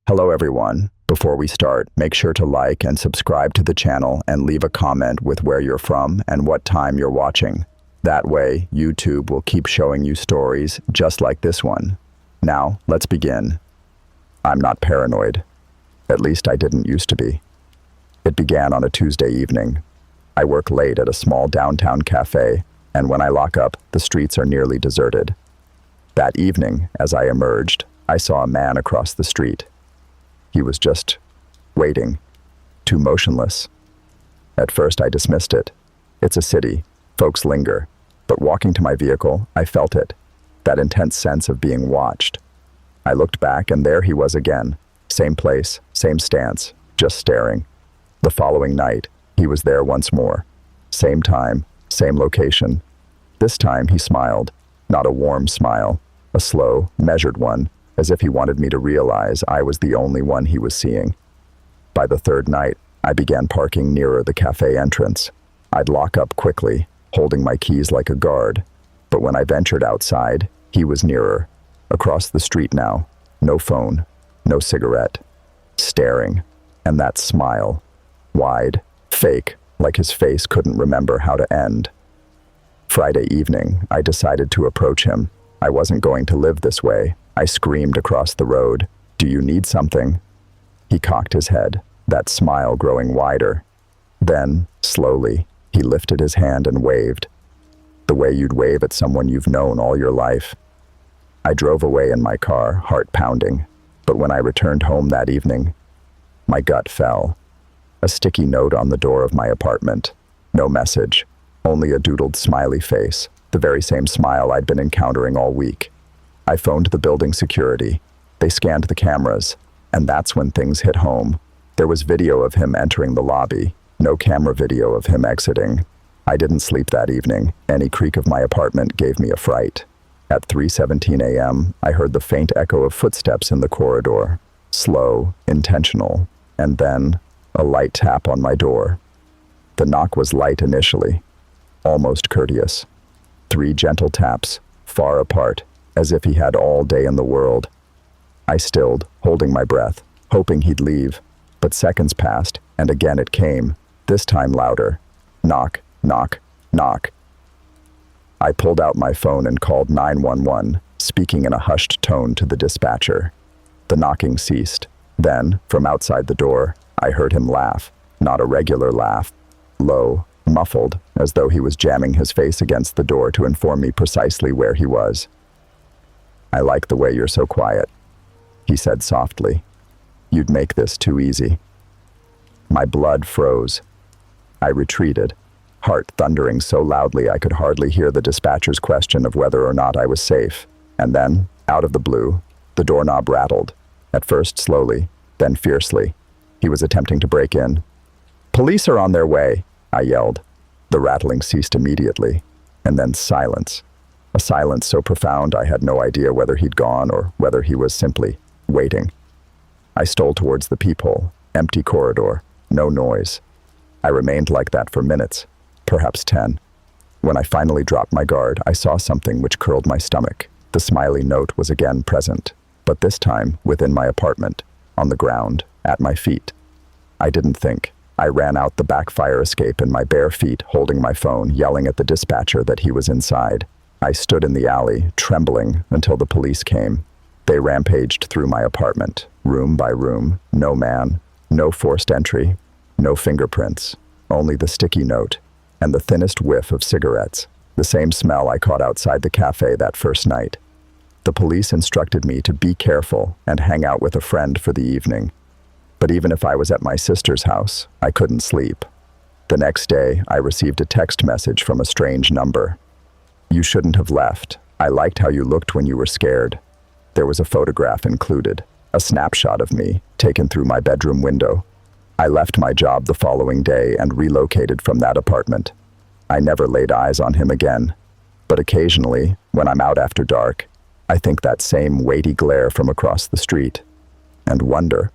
Hello everyone. Before we start, make sure to like and subscribe to the channel and leave a comment with where you're from and what time you're watching. That way, YouTube will keep showing you stories just like this one. Now, let's begin. I'm not paranoid. At least I didn't used to be. It began on a Tuesday evening. I work late at a small downtown cafe, and when I lock up, the streets are nearly deserted. That evening, as I emerged, I saw a man across the street. He was just waiting, too motionless. At first I dismissed it. It's a city, folks linger. But walking to my vehicle, I felt it, that intense sense of being watched. I looked back and there he was again, same place, same stance, just staring. The following night, he was there once more. Same time, same location. This time he smiled, not a warm smile, a slow, measured one, as if he wanted me to realize I was the only one he was seeing. By the third night, I began parking nearer the cafe entrance. I'd lock up quickly, holding my keys like a guard. But when I ventured outside, he was nearer. Across the street now, no phone, no cigarette. Staring, and that smile. Wide, fake, like his face couldn't remember how to end. Friday evening, I decided to approach him. I wasn't going to live this way. I screamed across the road, "Do you need something?" He cocked his head, that smile growing wider. Then, slowly, he lifted his hand and waved, the way you'd wave at someone you've known all your life. I drove away in my car, heart pounding, but when I returned home that evening, my gut fell. A sticky note on the door of my apartment. No message, only a doodled smiley face, the very same smile I'd been encountering all week. I phoned the building security. They scanned the cameras, and that's when things hit home. There was video of him entering the lobby, no camera video of him exiting. I didn't sleep that evening. Any creak of my apartment gave me a fright. At 3:17 a.m., I heard the faint echo of footsteps in the corridor. Slow, intentional, and then a light tap on my door. The knock was light initially, almost courteous. 3 gentle taps, far apart, as if he had all day in the world. I stilled, holding my breath, hoping he'd leave. But seconds passed, and again it came, this time louder. Knock, knock, knock. I pulled out my phone and called 911, speaking in a hushed tone to the dispatcher. The knocking ceased. Then, from outside the door, I heard him laugh, not a regular laugh, low, muffled, as though he was jamming his face against the door to inform me precisely where he was. "I like the way you're so quiet," he said softly. "You'd make this too easy." My blood froze. I retreated, heart thundering so loudly I could hardly hear the dispatcher's question of whether or not I was safe. And then, out of the blue, the doorknob rattled, at first slowly, then fiercely. He was attempting to break in. "Police are on their way," I yelled. The rattling ceased immediately, and then silence. A silence so profound I had no idea whether he'd gone or whether he was simply waiting. I stole towards the peephole, empty corridor, no noise. I remained like that for minutes, perhaps 10. When I finally dropped my guard, I saw something which curled my stomach. The smiley note was again present, but this time within my apartment, on the ground, at my feet. I didn't think. I ran out the back fire escape in my bare feet, holding my phone, yelling at the dispatcher that he was inside. I stood in the alley, trembling, until the police came. They rampaged through my apartment, room by room, no man, no forced entry, no fingerprints, only the sticky note, and the thinnest whiff of cigarettes, the same smell I caught outside the cafe that first night. The police instructed me to be careful and hang out with a friend for the evening. But even if I was at my sister's house, I couldn't sleep. The next day, I received a text message from a strange number. "You shouldn't have left. I liked how you looked when you were scared." There was a photograph included, a snapshot of me, taken through my bedroom window. I left my job the following day and relocated from that apartment. I never laid eyes on him again. But occasionally, when I'm out after dark, I think that same weighty glare from across the street, and wonder,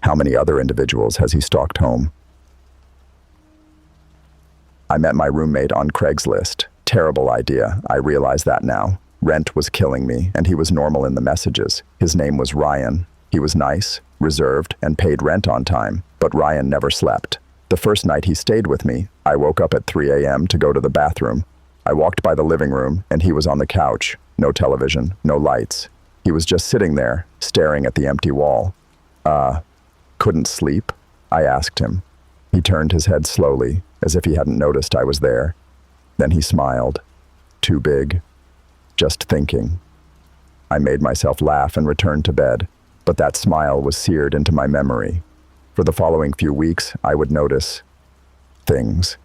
how many other individuals has he stalked home? I met my roommate on Craigslist. Terrible idea, I realize that now. Rent was killing me, and he was normal in the messages. His name was Ryan. He was nice, reserved, and paid rent on time, but Ryan never slept. The first night he stayed with me, I woke up at 3 a.m. to go to the bathroom. I walked by the living room, and he was on the couch. No television, no lights. He was just sitting there, staring at the empty wall. Couldn't sleep? I asked him. He turned his head slowly, as if he hadn't noticed I was there. Then he smiled. Too big. Just thinking. I made myself laugh and returned to bed, but that smile was seared into my memory. For the following few weeks, I would notice things.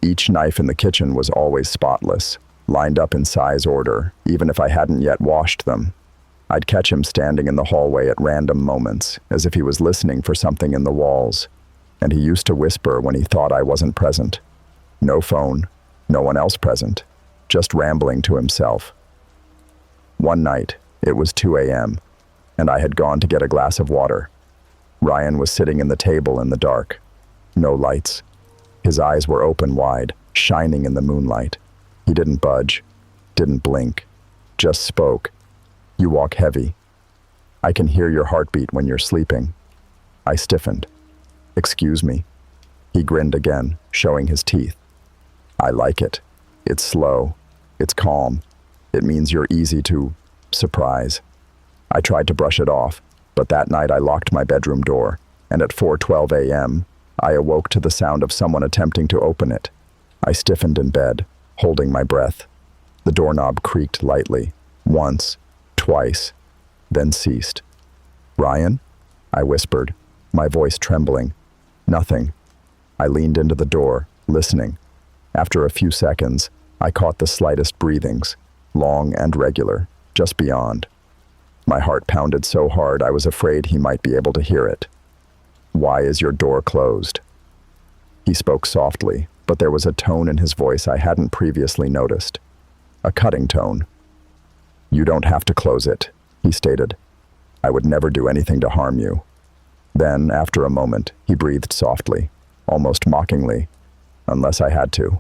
Each knife in the kitchen was always spotless, lined up in size order, even if I hadn't yet washed them. I'd catch him standing in the hallway at random moments, as if he was listening for something in the walls, and he used to whisper when he thought I wasn't present. No phone, no one else present, just rambling to himself. One night, it was 2 a.m., and I had gone to get a glass of water. Ryan was sitting in the table in the dark. No lights. His eyes were open wide, shining in the moonlight. He didn't budge, didn't blink, just spoke. "You walk heavy. I can hear your heartbeat when you're sleeping." I stiffened. "Excuse me." He grinned again, showing his teeth. "I like it. It's slow. It's calm. It means you're easy to surprise." I tried to brush it off, but that night I locked my bedroom door, and at 4:12 a.m., I awoke to the sound of someone attempting to open it. I stiffened in bed, holding my breath. The doorknob creaked lightly, once, twice, then ceased. "Ryan?" I whispered, my voice trembling. "Nothing." I leaned into the door, listening. After a few seconds, I caught the slightest breathings, long and regular, just beyond. My heart pounded so hard I was afraid he might be able to hear it. "Why is your door closed?" He spoke softly, but there was a tone in his voice I hadn't previously noticed. A cutting tone. "You don't have to close it," he stated. "I would never do anything to harm you." Then, after a moment, he breathed softly, almost mockingly, "Unless I had to."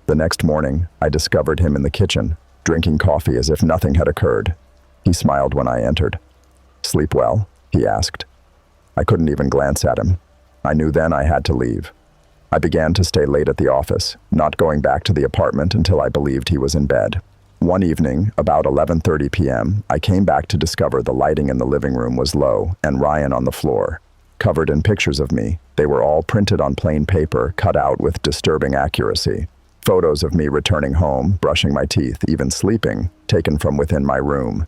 The next morning, I discovered him in the kitchen, drinking coffee as if nothing had occurred. He smiled when I entered. "Sleep well?" he asked. I couldn't even glance at him. I knew then I had to leave. I began to stay late at the office, not going back to the apartment until I believed he was in bed. One evening, about 11:30 p.m., I came back to discover the lighting in the living room was low and Ryan on the floor, covered in pictures of me. They were all printed on plain paper, cut out with disturbing accuracy. Photos of me returning home, brushing my teeth, even sleeping, taken from within my room.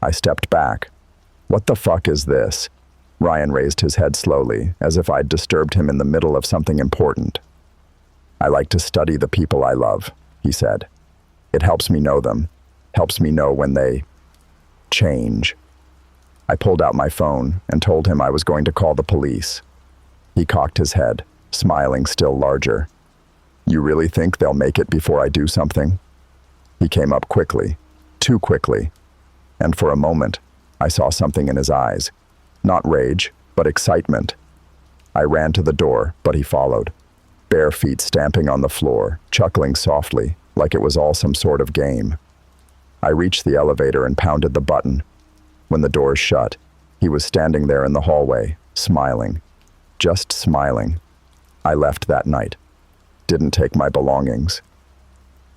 I stepped back. "What the fuck is this?" Ryan raised his head slowly, as if I'd disturbed him in the middle of something important. "I like to study the people I love," he said. "It helps me know them, helps me know when they change." I pulled out my phone and told him I was going to call the police. He cocked his head, smiling still larger. "You really think they'll make it before I do something?" He came up quickly, too quickly, and for a moment, I saw something in his eyes. Not rage, but excitement. I ran to the door, but he followed, bare feet stamping on the floor, chuckling softly, like it was all some sort of game. I reached the elevator and pounded the button. When the doors shut, he was standing there in the hallway, smiling. Just smiling. I left that night. Didn't take my belongings.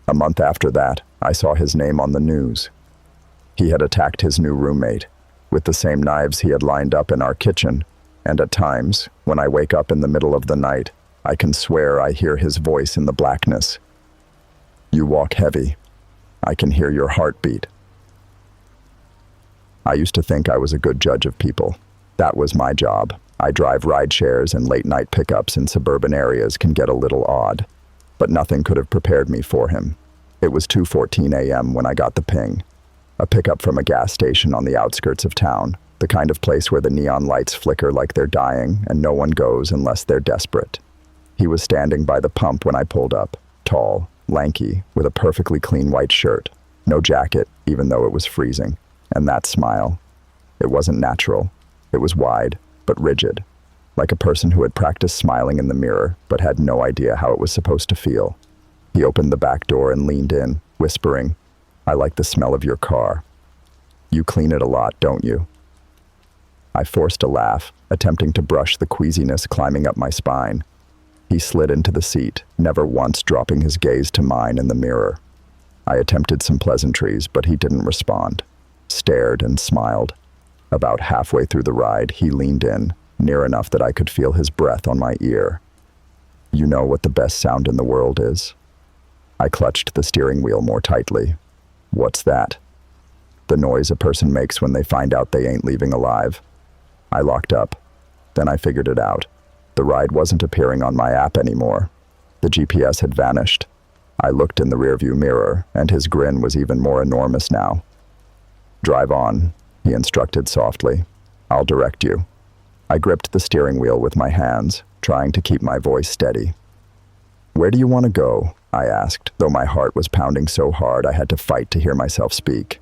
A month after that, I saw his name on the news. He had attacked his new roommate, with the same knives he had lined up in our kitchen, and at times, when I wake up in the middle of the night, I can swear I hear his voice in the blackness. "You walk heavy. I can hear your heartbeat." I used to think I was a good judge of people. That was my job. I drive ride shares and late-night pickups in suburban areas can get a little odd, but nothing could have prepared me for him. It was 2:14 a.m. when I got the ping. A pickup from a gas station on the outskirts of town, the kind of place where the neon lights flicker like they're dying and no one goes unless they're desperate. He was standing by the pump when I pulled up, tall, lanky, with a perfectly clean white shirt, no jacket, even though it was freezing, and that smile. It wasn't natural. It was wide, but rigid, like a person who had practiced smiling in the mirror but had no idea how it was supposed to feel. He opened the back door and leaned in, whispering, "I like the smell of your car. You clean it a lot, don't you?" I forced a laugh, attempting to brush the queasiness climbing up my spine. He slid into the seat, never once dropping his gaze to mine in the mirror. I attempted some pleasantries, but he didn't respond. Stared and smiled. About halfway through the ride, he leaned in, near enough that I could feel his breath on my ear. "You know what the best sound in the world is?" I clutched the steering wheel more tightly. "What's that?" "The noise a person makes when they find out they ain't leaving alive." I locked up. Then I figured it out. The ride wasn't appearing on my app anymore. The GPS had vanished. I looked in the rearview mirror, and his grin was even more enormous now. "Drive on," he instructed softly. "I'll direct you." I gripped the steering wheel with my hands, trying to keep my voice steady. "Where do you want to go?" I asked, though my heart was pounding so hard I had to fight to hear myself speak.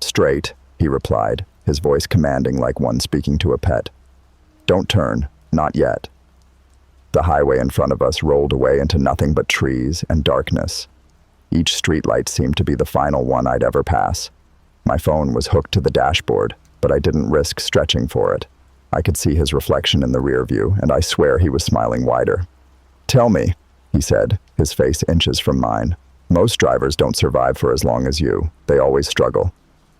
"Straight," he replied, his voice commanding like one speaking to a pet. "Don't turn, not yet." The highway in front of us rolled away into nothing but trees and darkness. Each streetlight seemed to be the final one I'd ever pass. My phone was hooked to the dashboard, but I didn't risk stretching for it. I could see his reflection in the rear view, and I swear he was smiling wider. "Tell me," he said, his face inches from mine. "Most drivers don't survive for as long as you. They always struggle."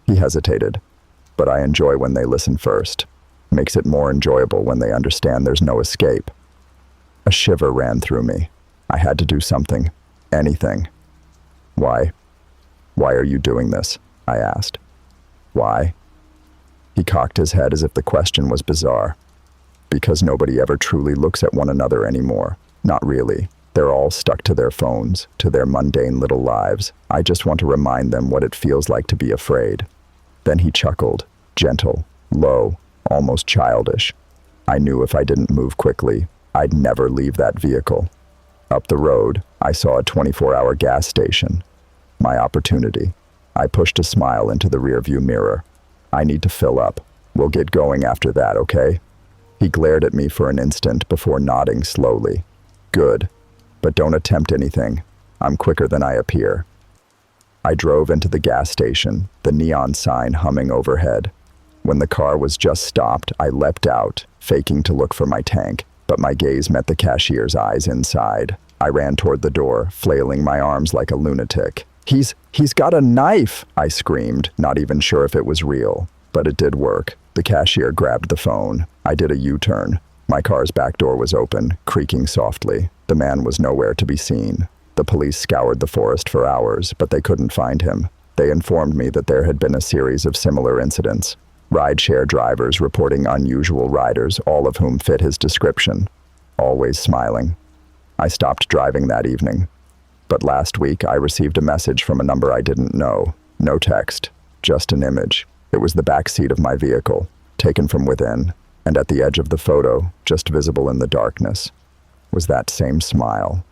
He hesitated. "But I enjoy when they listen first. Makes it more enjoyable when they understand there's no escape." A shiver ran through me. I had to do something. Anything. "Why? Why are you doing this?" I asked. "Why?" He cocked his head as if the question was bizarre. "Because nobody ever truly looks at one another anymore. Not really. They're all stuck to their phones, to their mundane little lives. I just want to remind them what it feels like to be afraid." Then he chuckled, gentle, low, almost childish. I knew if I didn't move quickly, I'd never leave that vehicle. Up the road, I saw a 24-hour gas station. My opportunity. I pushed a smile into the rearview mirror. "I need to fill up. We'll get going after that, okay?" He glared at me for an instant before nodding slowly. "Good. But don't attempt anything. I'm quicker than I appear." I drove into the gas station, the neon sign humming overhead. When the car was just stopped, I leapt out, faking to look for my tank, but my gaze met the cashier's eyes inside. I ran toward the door, flailing my arms like a lunatic. He's got a knife!" I screamed, not even sure if it was real. But it did work. The cashier grabbed the phone. I did a U-turn. My car's back door was open, creaking softly. The man was nowhere to be seen. The police scoured the forest for hours, but they couldn't find him. They informed me that there had been a series of similar incidents. Rideshare drivers reporting unusual riders, all of whom fit his description. Always smiling. I stopped driving that evening. But last week, I received a message from a number I didn't know. No text, just an image. It was the back seat of my vehicle, taken from within, and at the edge of the photo, just visible in the darkness, was that same smile.